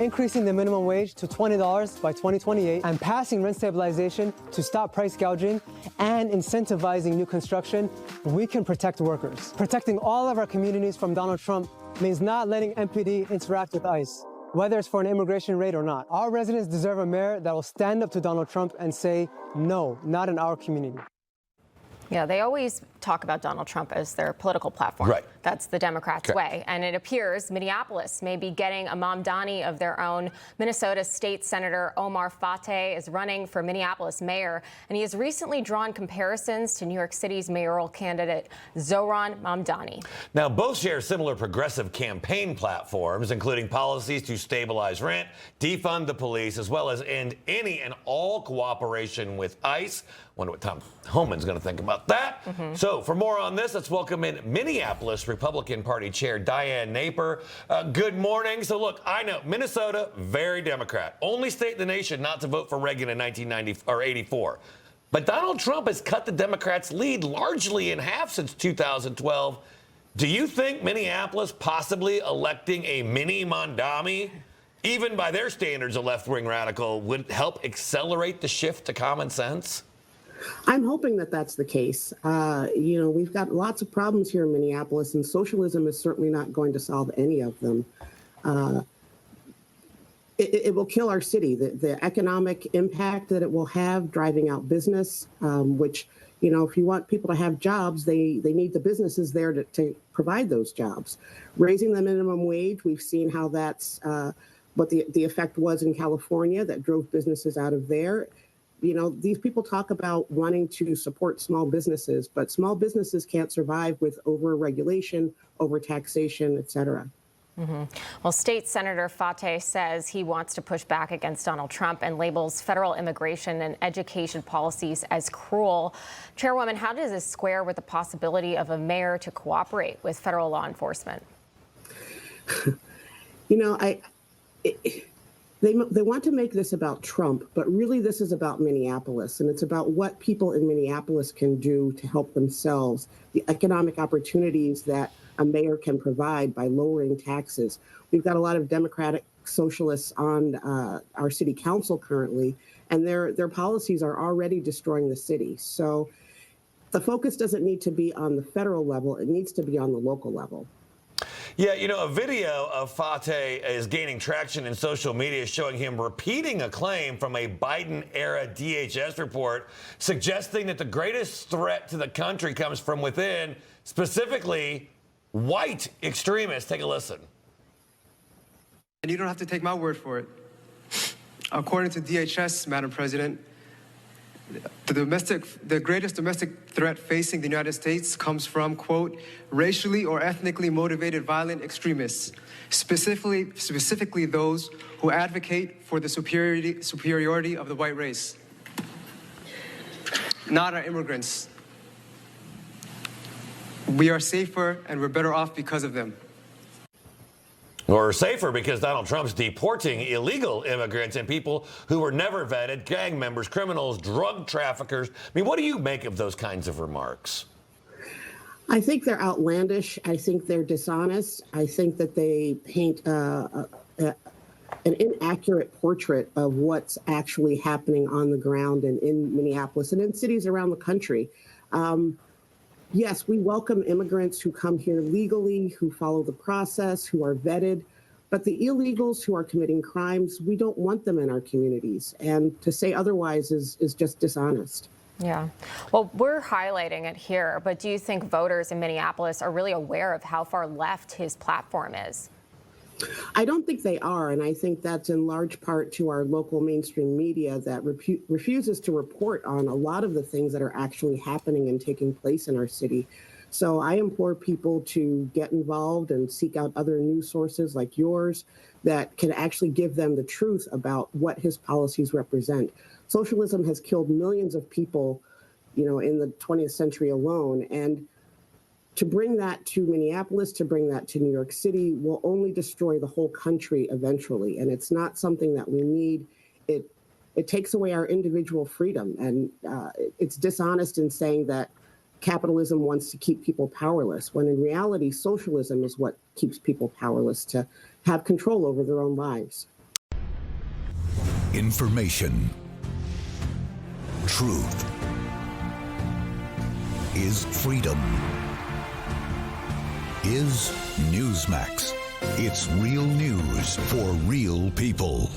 increasing the minimum wage to $20 by 2028, and passing rent stabilization to stop price gouging and incentivizing new construction, we can protect workers. Protecting all of our communities from Donald Trump means not letting MPD interact with ICE, whether it's for an immigration raid or not. Our residents deserve a mayor that will stand up to Donald Trump and say, no, not in our community. Yeah, they always talk about Donald Trump as their political platform. Right. That's the Democrats' way. And it appears Minneapolis may be getting a Mamdani of their own. Minnesota State Senator Omar Fateh is running for Minneapolis mayor, and he has recently drawn comparisons to New York City's mayoral candidate Zohran Mamdani. Now, both share similar progressive campaign platforms, including policies to stabilize rent, defund the police, as well as end any and all cooperation with ICE. Wonder what Tom Homan's going to think about that. So for more on this, let's welcome in Minneapolis Republican Party Chair Diane Naper. Good morning. So look, I know Minnesota, very Democrat. Only state in the nation not to vote for Reagan in 1990 or 84. But Donald Trump has cut the Democrats' lead largely in half since 2012. Do you think Minneapolis possibly electing a mini Mamdani, even by their standards a left-wing radical, would help accelerate the shift to common sense? I'm hoping that that's the case. We've got lots of problems here in Minneapolis, and socialism is certainly not going to solve any of them. It will kill our city. The economic impact that it will have driving out business, which, if you want people to have jobs, they need the businesses there to provide those jobs. Raising the minimum wage, we've seen how that's what the effect was in California that drove businesses out of there. These people talk about wanting to support small businesses, but small businesses can't survive with over-regulation, over-taxation, et cetera. Well, State Senator Fateh says he wants to push back against Donald Trump and labels federal immigration and education policies as cruel. Chairwoman, how does this square with the possibility of a mayor to cooperate with federal law enforcement? They want to make this about Trump, but really this is about Minneapolis, and it's about what people in Minneapolis can do to help themselves, the economic opportunities that a mayor can provide by lowering taxes. We've got a lot of Democratic socialists on our city council currently, and their policies are already destroying the city. So the focus doesn't need to be on the federal level, it needs to be on the local level. Yeah, a video of Fateh is gaining traction in social media showing him repeating a claim from a Biden-era DHS report suggesting that the greatest threat to the country comes from within, specifically white extremists. Take a listen. And you don't have to take my word for it. According to DHS, Madam President, the greatest domestic threat facing the United States comes from, quote, racially or ethnically motivated violent extremists, specifically those who advocate for the superiority of the white race, not our immigrants. We are safer and we're better off because of them. Or safer because Donald Trump's deporting illegal immigrants and people who were never vetted, gang members, criminals, drug traffickers. I mean, what do you make of those kinds of remarks? I think they're outlandish. I think they're dishonest. I think that they paint an inaccurate portrait of what's actually happening on the ground and in Minneapolis and in cities around the country. Yes, we welcome immigrants who come here legally, who follow the process, who are vetted. But the illegals who are committing crimes, we don't want them in our communities. And to say otherwise is just dishonest. Yeah. Well, we're highlighting it here, but do you think voters in Minneapolis are really aware of how far left his platform is? I don't think they are, and I think that's in large part to our local mainstream media that refuses to report on a lot of the things that are actually happening and taking place in our city. So I implore people to get involved and seek out other news sources like yours that can actually give them the truth about what his policies represent. Socialism has killed millions of people, in the 20th century alone, and to bring that to Minneapolis, to bring that to New York City will only destroy the whole country eventually. And it's not something that we need. It takes away our individual freedom. And it's dishonest in saying that capitalism wants to keep people powerless, when in reality, socialism is what keeps people powerless to have control over their own lives. Information. Truth is freedom. Is Newsmax. It's real news for real people.